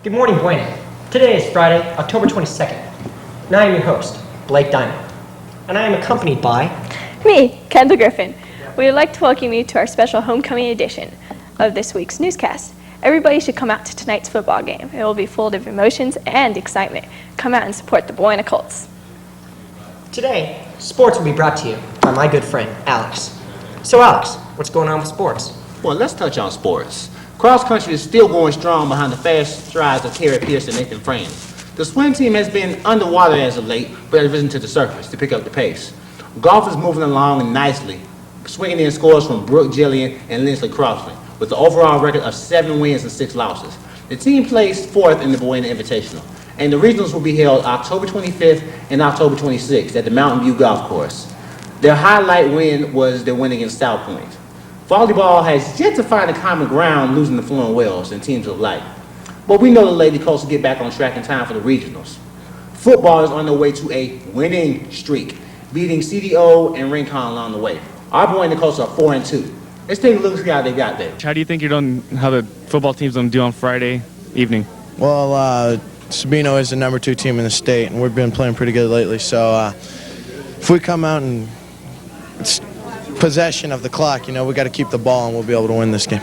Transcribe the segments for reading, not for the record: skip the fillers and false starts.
Good morning, Buena. Today is Friday, October 22nd, and I am your host, Blake Diamond. And I am accompanied by... Me, Kendall Griffin. We would like to welcome you to our special homecoming edition of this week's newscast. Everybody should come out to tonight's football game. It will be full of emotions and excitement. Come out and support the Buena Colts. Today, sports will be brought to you by my good friend, Alex. So Alex, what's going on with sports? Well, let's touch on sports. Cross country is still going strong behind the fast strides of Terry Pierce and Nathan Frames. The swim team has been underwater as of late, but has risen to the surface to pick up the pace. Golf is moving along nicely, swinging in scores from Brooke Gillian and Lindsey Crossley, with the overall record of 7 wins and 6 losses. The team placed 4th in the Buena Invitational, and the regionals will be held October 25th and October 26th at the Mountain View Golf Course. Their highlight win was their win against South Point. Volleyball has yet to find a common ground, losing to Florence Wells and teams of light. But we know the Lady Colts will get back on track in time for the regionals. Football is on their way to a winning streak, beating CDO and Rincon along the way. Our Buena Colts are 4-2. Let's take a look at how they got there. How do you think how the football team's going to do on Friday evening? Well, Sabino is the number 2 team in the state, and we've been playing pretty good lately. So if we come out and it's possession of the clock, we got to keep the ball, and we'll be able to win this game.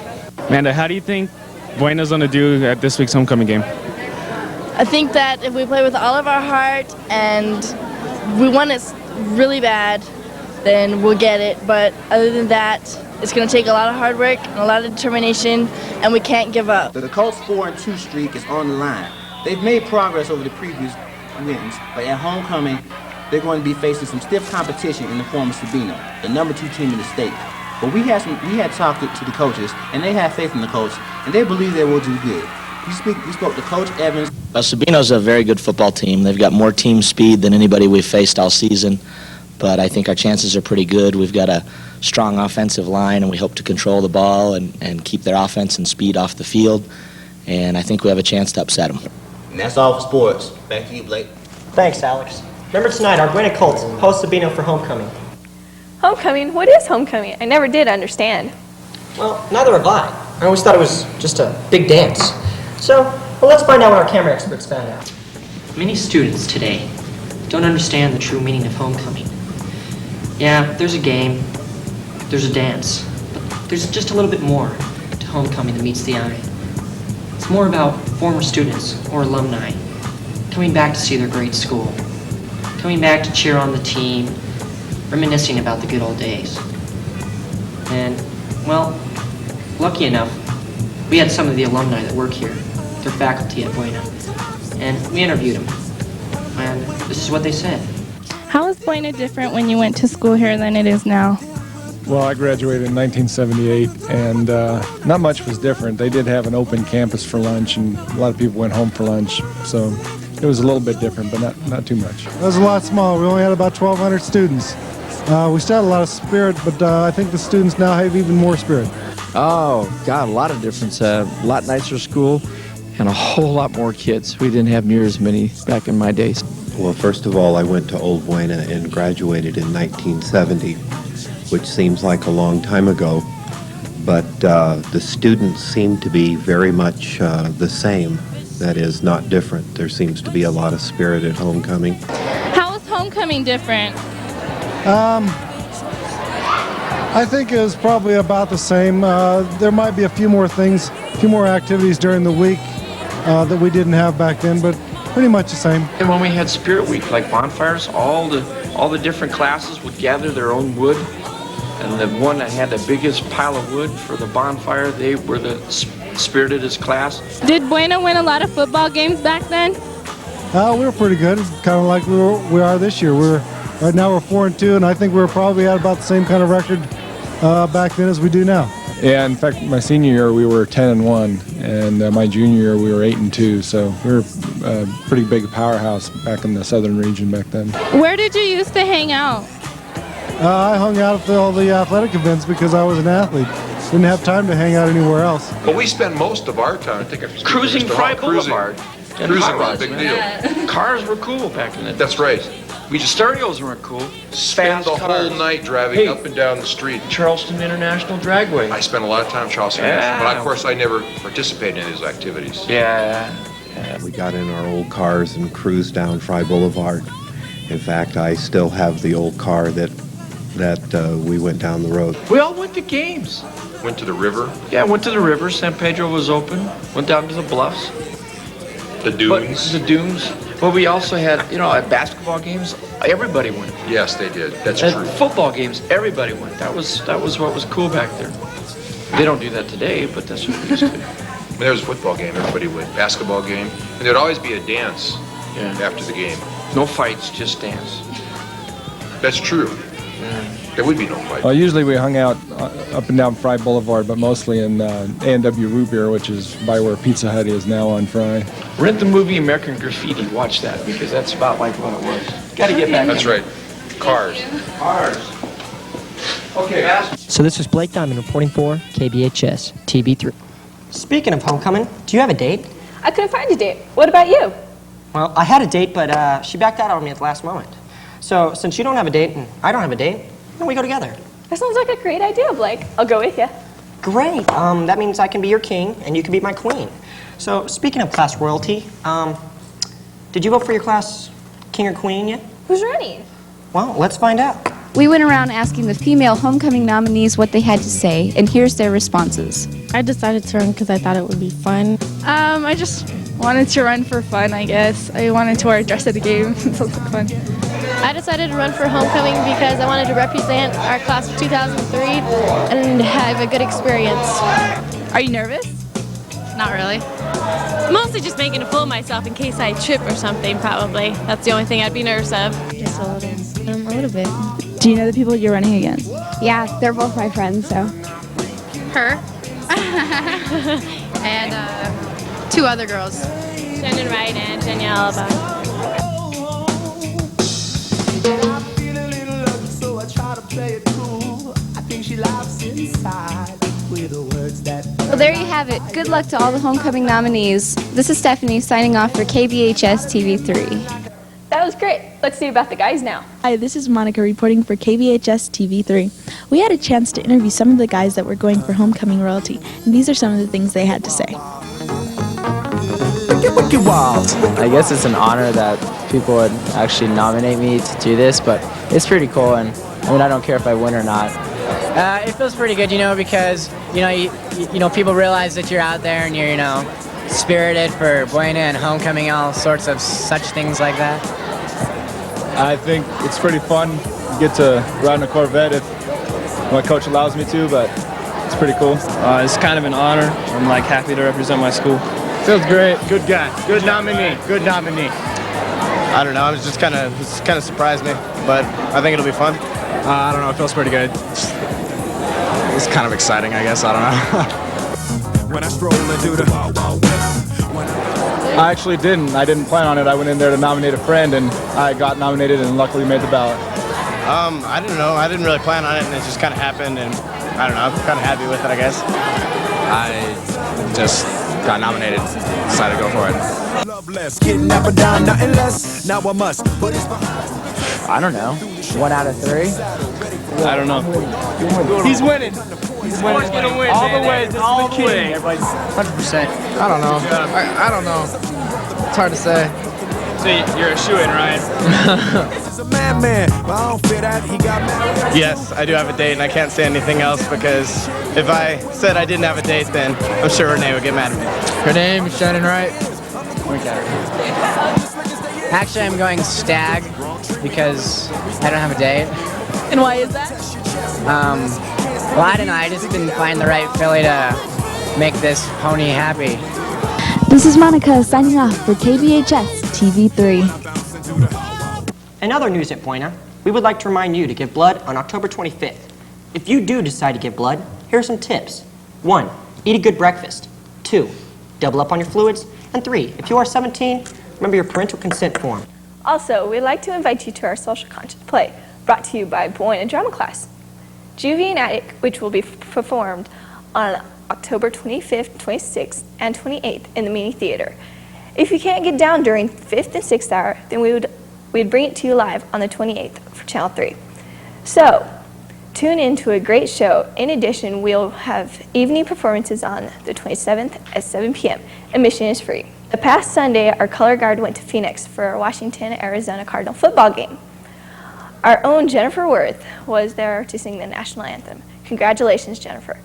Amanda, how do you think Buena's going to do at this week's homecoming game? I think that if we play with all of our heart and we want it really bad, then we'll get it. But other than that, it's going to take a lot of hard work and a lot of determination, and we can't give up. The Colts' 4-2 streak is on the line. They've made progress over the previous wins, but at homecoming, they're going to be facing some stiff competition in the form of Sabino, the number 2 team in the state. But we had talked to the coaches, and they have faith in the Colts, and they believe they will do good. We spoke to Coach Evans. Well, Sabino's a very good football team. They've got more team speed than anybody we've faced all season, but I think our chances are pretty good. We've got a strong offensive line, and we hope to control the ball and keep their offense and speed off the field, and I think we have a chance to upset them. And that's all for sports. Back to you, Blake. Thanks, Alex. Remember tonight, our Buena Colts host Sabino for homecoming. Homecoming? What is homecoming? I never did understand. Well, neither have I. I always thought it was just a big dance. So, let's find out what our camera experts found out. Many students today don't understand the true meaning of homecoming. Yeah, there's a game, there's a dance, but there's just a little bit more to homecoming than meets the eye. It's more about former students or alumni coming back to see their great school, coming back to cheer on the team, reminiscing about the good old days. And, well, lucky enough, we had some of the alumni that work here, their faculty at Buena, and we interviewed them, and this is what they said. How is Buena different when you went to school here than it is now? Well, I graduated in 1978, and not much was different. They did have an open campus for lunch, and a lot of people went home for lunch, so it was a little bit different, but not too much. It was a lot smaller. We only had about 1,200 students. We still had a lot of spirit, but I think the students now have even more spirit. Oh, God, a lot of difference. A lot nicer school and a whole lot more kids. We didn't have near as many back in my days. Well, first of all, I went to Old Buena and graduated in 1970, which seems like a long time ago, but the students seem to be very much the same. That is, not different. There seems to be a lot of spirit at homecoming. How is homecoming different? I think it was probably about the same. There might be a few more things, a few more activities during the week that we didn't have back then, but pretty much the same. And when we had Spirit Week, like bonfires, all the different classes would gather their own wood, and the one that had the biggest pile of wood for the bonfire, they were the spiritedest class. Did Buena win a lot of football games back then? We were pretty good, kind of like we are this year. Right now we're 4-2, and I think we're probably at about the same kind of record back then as we do now. Yeah, in fact, my senior year we were 10-1, and my junior year we were 8-2. So we were a pretty big powerhouse back in the southern region back then. Where did you used to hang out? I hung out at all the athletic events because I was an athlete. Didn't have time to hang out anywhere else. But we spend most of our time cruising Fry Boulevard. Cruising was a big deal. Cars were cool back in the day. That's right. Stereos weren't cool. Spend the whole night driving up and down the street. Charleston International Dragway. I spent a lot of time in Charleston, but of course I never participated in these activities. Yeah. We got in our old cars and cruised down Fry Boulevard. In fact, I still have the old car that we went down the road. We all went to games. Went to the river, Yeah, went to the river. San Pedro was open. Went down to the bluffs. the dunes. The dunes. But we also had, you know, at basketball games, everybody went. Yes, they did. That's At true. football games, everybody went. That was what was cool back there. They don't do that today, but that's what we used to. When there was a football game, everybody went. Basketball game. And there'd always be a dance after the game. No fights, just dance. That's true. There would be no fight. Well, usually we hung out up and down Fry Boulevard, but mostly in A&W Root Beer, which is by where Pizza Hut is now on Fry. Rent the movie American Graffiti. Watch that, because that's about like what it was. Got to get back. That's right. Cars. Cars. Okay. So this is Blake Diamond reporting for KBHS TV3. Speaking of homecoming, do you have a date? I couldn't find a date. What about you? Well, I had a date, but she backed out on me at the last moment. So since you don't have a date and I don't have a date, then we go together. That sounds like a great idea, Blake. I'll go with you. Great. That means I can be your king and you can be my queen. So speaking of class royalty, did you vote for your class king or queen yet? Who's running? Well, let's find out. We went around asking the female homecoming nominees what they had to say, and here's their responses. I decided to run because I thought it would be fun. I just wanted to run for fun, I guess. I wanted to wear a dress at the game. It sounds like fun. I decided to run for homecoming because I wanted to represent our class of 2003 and have a good experience. Are you nervous? Not really. Mostly just making a fool of myself in case I trip or something, probably. That's the only thing I'd be nervous of. Just a little bit. Do you know the people you're running against? Yeah, they're both my friends, so. Her. And two other girls. Shannon Wright and Danielle Abba. Well, there you have it. Good luck to all the homecoming nominees. This is Stephanie signing off for KBHS TV3. That was great. Let's see about the guys now. Hi, this is Monica reporting for KBHS TV3. We had a chance to interview some of the guys that were going for homecoming royalty, and these are some of the things they had to say. I guess it's an honor that people would actually nominate me to do this, but it's pretty cool, and I mean, I don't care if I win or not. It feels pretty good, because people realize that you're out there and you're spirited for Buena and homecoming, all sorts of such things like that. I think it's pretty fun. Get to ride in a Corvette if my coach allows me to, but it's pretty cool. It's kind of an honor. I'm happy to represent my school. Feels great. Good guy. Good nominee. Good nominee. I don't know. It was just kind of surprised me, but I think it'll be fun. I don't know. It feels pretty good. It's kind of exciting, I guess. I don't know. When I stroll and do the I actually didn't. I didn't plan on it. I went in there to nominate a friend, and I got nominated and luckily made the ballot. I don't know. I didn't really plan on it, and it just kind of happened, and I don't know. I'm kind of happy with it, I guess. I just got nominated. Decided to go for it. I don't know. 1 out of 3? I don't know. He's winning. He's winning. Gonna win, all the way. All the way. 100%. I don't know. I don't know. It's hard to say. So you're a shoo-in, Ryan. Yes, I do have a date, and I can't say anything else because if I said I didn't have a date, then I'm sure Renee would get mad at me. Her name is Shannon Wright. Actually, I'm going stag because I don't have a date. And why is that? Well, I don't know. I just didn't find the right filly to make this pony happy. This is Monica signing off for KBHS TV3. In other news at Buena, we would like to remind you to give blood on October 25th. If you do decide to give blood, here are some tips. 1. Eat a good breakfast. 2. Double up on your fluids. And 3. If you are 17, remember your parental consent form. Also, we'd like to invite you to our social conscious play, brought to you by Buena Drama Class. Juvie and Attic, which will be performed on October 25th, 26th, and 28th in the Mini Theater. If you can't get down during 5th and 6th hour, then we'd bring it to you live on the 28th for Channel 3. So, tune in to a great show. In addition, we'll have evening performances on the 27th at 7 p.m. Admission is free. The past Sunday, our color guard went to Phoenix for a Washington-Arizona Cardinal football game. Our own Jennifer Worth was there to sing the national anthem. Congratulations, Jennifer,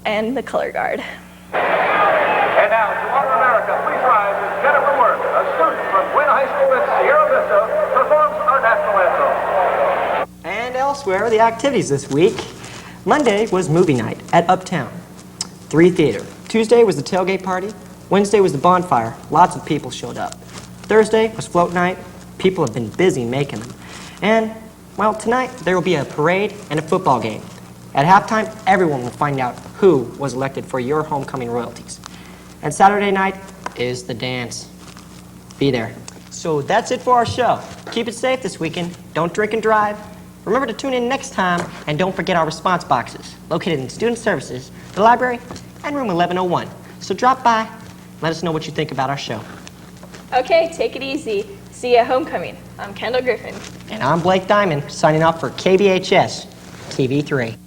and the color guard. And now, to honor America, please rise as Jennifer Worth, a student from Buena High School in Sierra Vista, performs our national anthem. And elsewhere, the activities this week. Monday was movie night at Uptown 3 Theater. Tuesday was the tailgate party. Wednesday was the bonfire. Lots of people showed up. Thursday was float night. People have been busy making them. And, well, tonight there will be a parade and a football game. At halftime, everyone will find out who was elected for your homecoming royalties. And Saturday night is the dance. Be there. So that's it for our show. Keep it safe this weekend. Don't drink and drive. Remember to tune in next time, and don't forget our response boxes, located in Student Services, the library, and room 1101. So drop by, let us know what you think about our show. Okay, take it easy. See you at homecoming. I'm Kendall Griffin. And I'm Blake Diamond, signing off for KBHS TV3.